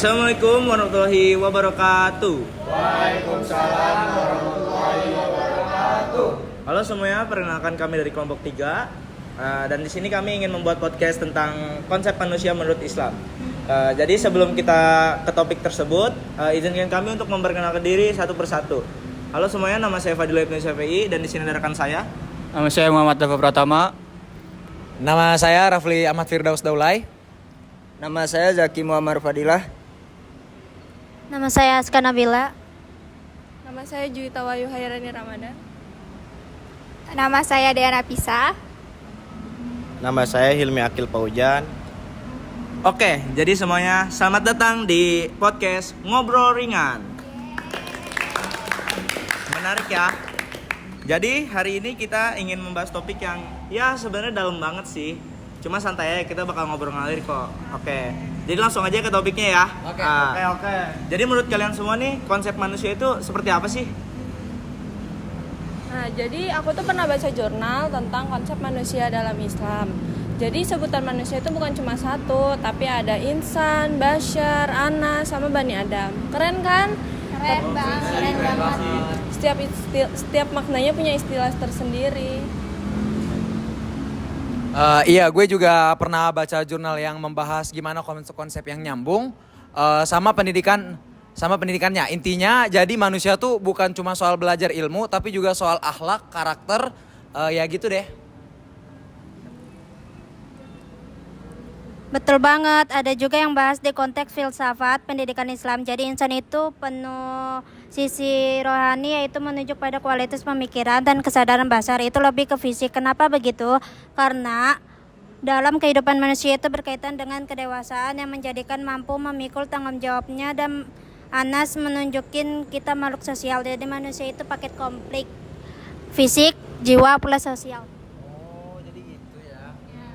Assalamualaikum warahmatullahi wabarakatuh. Waalaikumsalam warahmatullahi wabarakatuh. Halo semuanya, perkenalkan kami dari kelompok 3. Dan di sini kami ingin membuat podcast tentang konsep manusia menurut Islam. Jadi sebelum kita ke topik tersebut, izinkan kami untuk memperkenalkan diri satu persatu. Halo semuanya, nama saya Fadil Ibnu Syafi'i dan di sini ada rekan saya. Nama saya Muhammad Dafa Pratama. Nama saya Rafli Ahmad Firdaus Daulay. Nama saya Zaki Muhammad Fadilah. Nama saya Aska Nabila. Nama saya Juwita Wayu Hairani Ramadan. Nama saya Diana Pisa. Nama saya Hilmi Akil Paujan. Oke, jadi semuanya selamat datang di podcast Ngobrol Ringan. Menarik ya. Jadi hari ini kita ingin membahas topik yang ya sebenarnya dalam banget sih. Cuma santai aja, kita bakal ngobrol ngalir kok. Oke. Jadi langsung aja ke topiknya ya. Oke. Jadi menurut kalian semua nih, konsep manusia itu seperti apa sih? Nah, jadi aku tuh pernah baca jurnal tentang konsep manusia dalam Islam. Jadi sebutan manusia itu bukan cuma satu, tapi ada insan, basyar, anas, sama bani Adam. Keren kan? Keren banget. Setiap maknanya punya istilah tersendiri. Iya, gue juga pernah baca jurnal yang membahas gimana konsep yang nyambung sama pendidikannya. Intinya jadi manusia tuh bukan cuma soal belajar ilmu, tapi juga soal akhlak, karakter, ya gitu deh. Betul banget. Ada juga yang bahas di konteks filsafat pendidikan Islam. Jadi insan itu penuh sisi rohani, yaitu menunjuk pada kualitas pemikiran dan kesadaran basar. Itu lebih ke fisik. Kenapa begitu? Karena dalam kehidupan manusia itu berkaitan dengan kedewasaan yang menjadikan mampu memikul tanggung jawabnya, dan Anas menunjukin kita makhluk sosial. Jadi manusia itu paket komplit, fisik, jiwa, plus sosial. Oh, jadi gitu ya.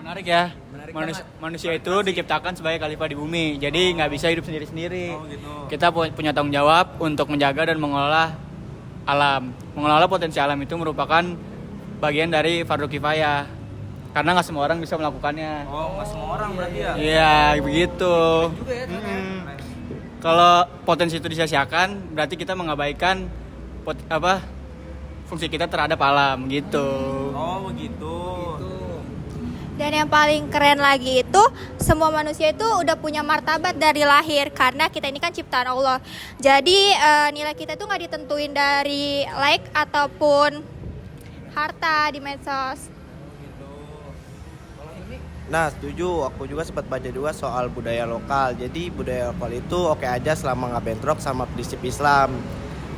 Menarik ya. Banget. Manusia itu diciptakan sebagai khalifah di bumi. Jadi nggak bisa hidup sendiri-sendiri. Oh, gitu. Kita punya tanggung jawab untuk menjaga dan mengelola alam. Mengelola potensi alam itu merupakan bagian dari fardu kifayah. Karena nggak semua orang bisa melakukannya. Oh, nggak semua orang berarti ya? Iya, begitu. Juga ya, Kalau potensi itu disia-siakan, berarti kita mengabaikan fungsi kita terhadap alam gitu. Oh, begitu. Dan yang paling keren lagi itu semua manusia itu udah punya martabat dari lahir, karena kita ini kan ciptaan Allah. Jadi nilai kita itu nggak ditentuin dari like ataupun harta di medsos. Nah, setuju. Aku juga sempat baca juga soal budaya lokal. Jadi budaya lokal itu oke aja selama nggak bentrok sama prinsip Islam.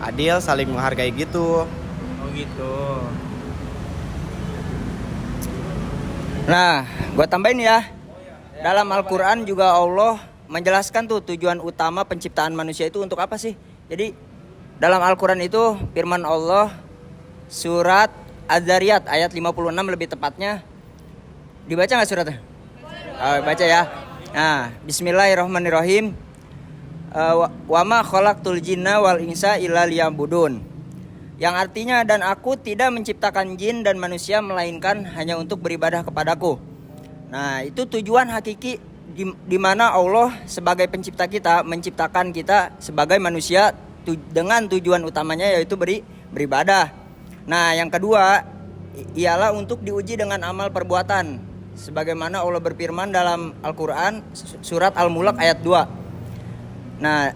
Adil, saling menghargai gitu. Oh, gitu. Nah, gue tambahin ya. Dalam Al-Quran juga Allah menjelaskan tuh tujuan utama penciptaan manusia itu untuk apa sih. Jadi dalam Al-Quran itu firman Allah surat Az-Zariyat ayat 56 lebih tepatnya. Dibaca gak suratnya? Baca ya. Nah, bismillahirrahmanirrahim. Wa ma khalaqtul jinna wal insa illa liya'budun. Yang artinya, dan aku tidak menciptakan jin dan manusia melainkan hanya untuk beribadah kepadaku. Nah, itu tujuan hakiki di mana Allah sebagai pencipta kita menciptakan kita sebagai manusia dengan tujuan utamanya yaitu beribadah. Nah, yang kedua ialah untuk diuji dengan amal perbuatan. Sebagaimana Allah berfirman dalam Al-Quran surat Al-Mulk ayat 2. Nah,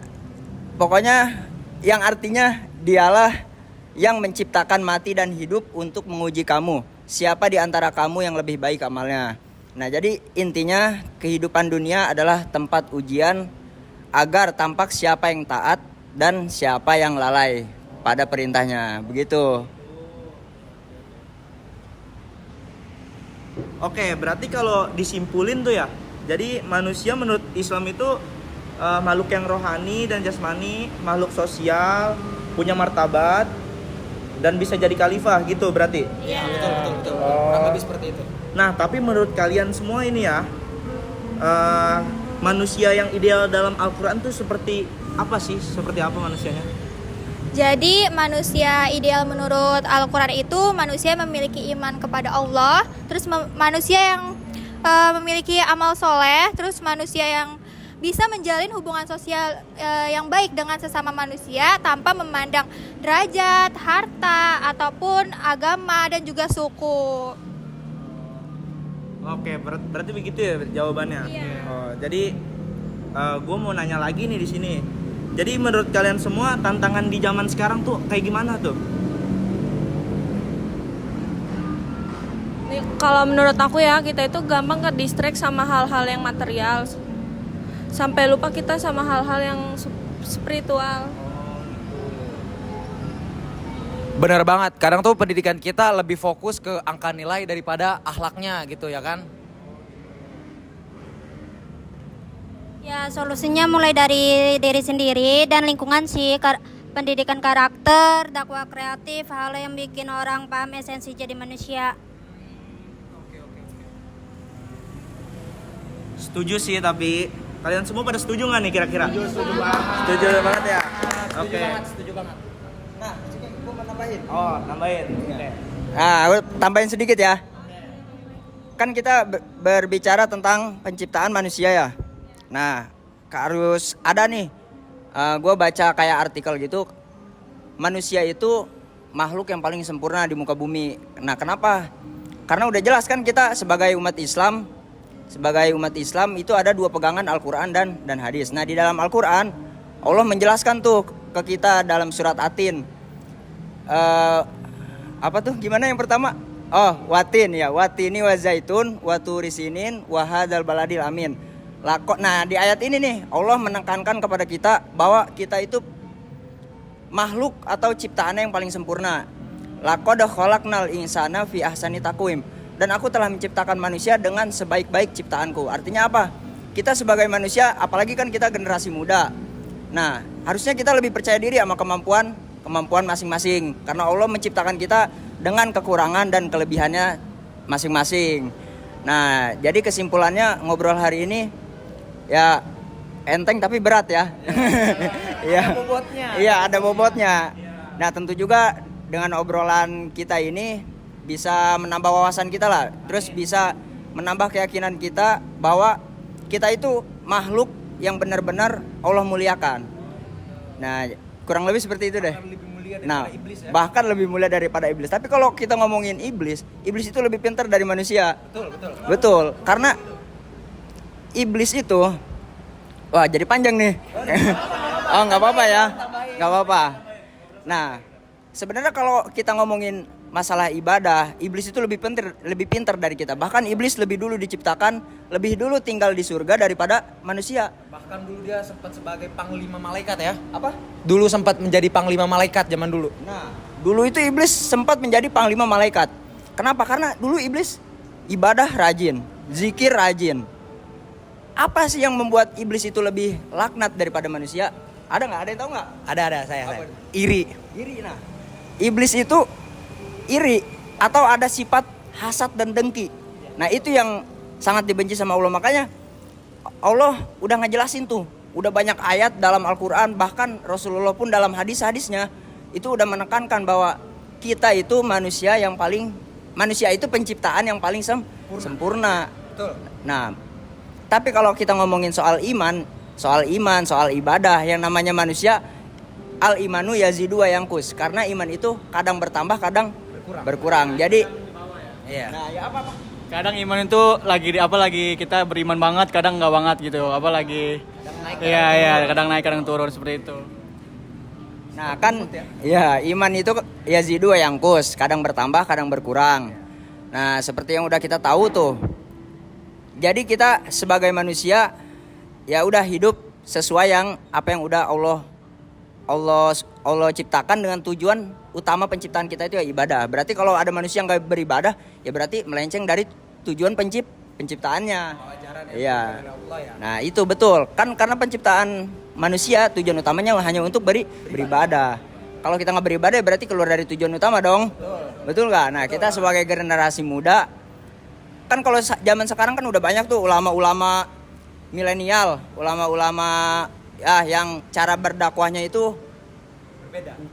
pokoknya yang artinya dialah yang menciptakan mati dan hidup untuk menguji kamu. Siapa di antara kamu yang lebih baik amalnya. Nah, jadi intinya kehidupan dunia adalah tempat ujian agar tampak siapa yang taat dan siapa yang lalai pada perintahnya. Begitu. Oke, berarti kalau disimpulin tuh ya, jadi manusia menurut Islam itu makhluk yang rohani dan jasmani, makhluk sosial, punya martabat, dan bisa jadi khalifah gitu berarti? Iya, betul. Kurang lebih seperti itu. Nah, tapi menurut kalian semua ini ya, manusia yang ideal dalam Al-Quran tuh seperti apa sih? Seperti apa manusianya? Jadi manusia ideal menurut Al-Quran itu manusia memiliki iman kepada Allah, terus manusia yang memiliki amal soleh, terus manusia yang bisa menjalin hubungan sosial yang baik dengan sesama manusia tanpa memandang derajat, harta, ataupun agama dan juga suku. Oke, berarti begitu ya jawabannya. Iya. Oh, jadi gue mau nanya lagi nih di sini. Jadi menurut kalian semua tantangan di zaman sekarang tuh kayak gimana tuh? Nih, kalau menurut aku ya, kita itu gampang ke distract sama hal-hal yang material. Sampai lupa kita sama hal-hal yang spiritual. Bener banget, kadang tuh pendidikan kita lebih fokus ke angka nilai daripada akhlaknya gitu ya kan. Ya, solusinya mulai dari diri sendiri dan lingkungan sih. Pendidikan karakter, dakwah kreatif, hal yang bikin orang paham esensi jadi manusia. Setuju sih, tapi kalian semua pada setuju nggak nih kira-kira? Setuju banget ya. Oke. Setuju banget. Nah, gue mau nambahin. Oh, nambahin. Oke. Nah, gue tambahin sedikit ya. Kan kita berbicara tentang penciptaan manusia ya. Nah, harus ada nih. Gue baca kayak artikel gitu. Manusia itu makhluk yang paling sempurna di muka bumi. Nah, kenapa? Karena udah jelas kan kita sebagai umat Islam. Sebagai umat Islam itu ada dua pegangan Al-Quran dan hadis. Nah, di dalam Al-Quran Allah menjelaskan tuh ke kita dalam surat Atin. Apa tuh? Gimana yang pertama? Oh, watin ya. Watini wa zaitun wa turisinin wa hadzal baladil amin. Nah, di ayat ini nih Allah menekankan kepada kita bahwa kita itu makhluk atau ciptaannya yang paling sempurna. Laqad khalaqnal insana fi ahsani taqwim. Dan aku telah menciptakan manusia dengan sebaik-baik ciptaanku. Artinya apa? Kita sebagai manusia, apalagi kan kita generasi muda. Nah, harusnya kita lebih percaya diri sama kemampuan masing-masing. Karena Allah menciptakan kita dengan kekurangan dan kelebihannya masing-masing. Nah, jadi kesimpulannya ngobrol hari ini ya enteng tapi berat ya. Iya. Ada bobotnya. Iya, ada bobotnya. Nah, tentu juga dengan obrolan kita ini bisa menambah wawasan kita lah. Terus bisa menambah keyakinan kita bahwa kita itu makhluk yang benar-benar Allah muliakan. Nah, kurang lebih seperti itu deh. Nah, bahkan lebih mulia daripada iblis. Tapi kalau kita ngomongin iblis itu lebih pintar dari manusia. Betul. Karena iblis itu, wah jadi panjang nih. Oh nggak apa-apa ya, nggak apa-apa. Nah, sebenarnya kalau kita ngomongin masalah ibadah, iblis itu lebih pintar dari kita. Bahkan iblis lebih dulu diciptakan, lebih dulu tinggal di surga daripada manusia. Bahkan dulu dia sempat sebagai panglima malaikat ya. Apa? Dulu sempat menjadi panglima malaikat zaman dulu. Nah, dulu itu iblis sempat menjadi panglima malaikat. Kenapa? Karena dulu iblis ibadah rajin, zikir rajin. Apa sih yang membuat iblis itu lebih laknat daripada manusia? Ada nggak? Ada yang tahu nggak? Ada saya. Iri. Nah, iblis itu iri atau ada sifat hasad dan dengki. Nah, itu yang sangat dibenci sama Allah. Makanya Allah udah ngejelasin tuh, udah banyak ayat dalam Al-Quran, bahkan Rasulullah pun dalam hadis-hadisnya itu udah menekankan bahwa kita itu manusia itu penciptaan yang paling sempurna. Betul. Nah, tapi kalau kita ngomongin soal iman, soal ibadah, yang namanya manusia al-imanu yazidu wa yanqus. Karena iman itu kadang bertambah, kadang berkurang. Jadi iya. nah, ya apa? Kadang iman itu lagi kita beriman banget, kadang nggak banget gitu. Apalagi kadang naik, kadang turun seperti itu. Nah, kan ya iman itu yazidu wa yanqus, kadang bertambah, kadang berkurang. Nah, seperti yang udah kita tahu tuh. Jadi kita sebagai manusia ya udah hidup sesuai apa yang udah Allah ciptakan, dengan tujuan utama penciptaan kita itu ya ibadah. Berarti kalau ada manusia yang nggak beribadah, ya berarti melenceng dari tujuan penciptaannya. Iya. Nah, itu betul. Kan karena penciptaan manusia tujuan utamanya hanya untuk beribadah. Kalau kita nggak beribadah, berarti keluar dari tujuan utama dong. Betul nggak? Nah, kita sebagai generasi muda, kan kalau zaman sekarang kan udah banyak tuh ulama-ulama milenial, ulama-ulama ya yang cara berdakwahnya itu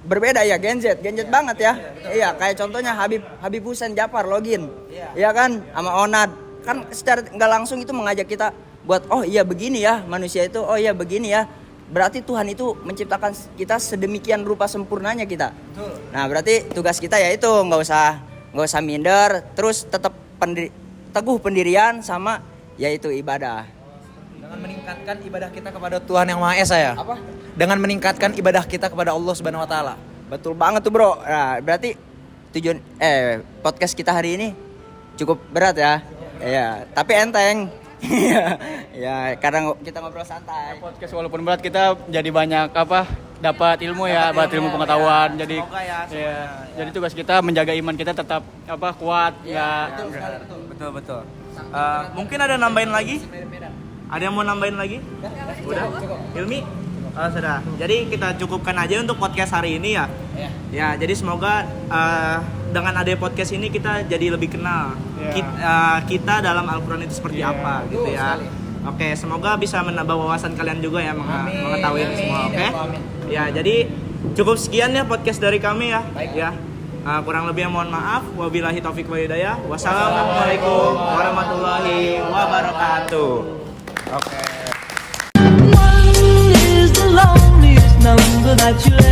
berbeda ya, Gen Z banget ya. Iya, kayak contohnya Habib Hussein Jafar login. Iya kan, sama Onad. Kan secara nggak langsung itu mengajak kita buat oh iya begini ya manusia itu, oh iya begini ya. Berarti Tuhan itu menciptakan kita sedemikian rupa sempurnanya kita. Nah, berarti tugas kita yaitu nggak usah minder, terus tetap teguh pendirian sama yaitu ibadah. Dengan meningkatkan ibadah kita kepada Tuhan yang Maha Esa ya. Apa? Dengan meningkatkan ibadah kita kepada Allah Subhanahu wa taala. Betul banget tuh, Bro. Nah, berarti tujuan podcast kita hari ini cukup berat ya. Iya, tapi enteng. Ya, karena kita ngobrol santai. Podcast walaupun berat kita jadi banyak dapat ilmu ya, dapat ilmu pengetahuan. Jadi Semoga ya, ya, semuanya, jadi tugas kita menjaga iman kita tetap kuat ya. Betul. Mungkin ada nambahin lagi? Ada yang mau nambahin lagi? Udah? Hilmi? Oh, sudah. Jadi kita cukupkan aja untuk podcast hari ini ya. Ya, jadi semoga dengan adanya podcast ini kita jadi lebih kenal kita dalam Al-Quran itu seperti apa gitu ya. Oke, semoga bisa menambah wawasan kalian juga ya mengetahui ini semua. Oke. Ya, jadi cukup sekian ya podcast dari kami ya. Ya. Kurang lebihnya mohon maaf. Wabillahi taufiq wal hidayah. Wassalamualaikum warahmatullahi wabarakatuh. Oke. One is the loneliest number that you'll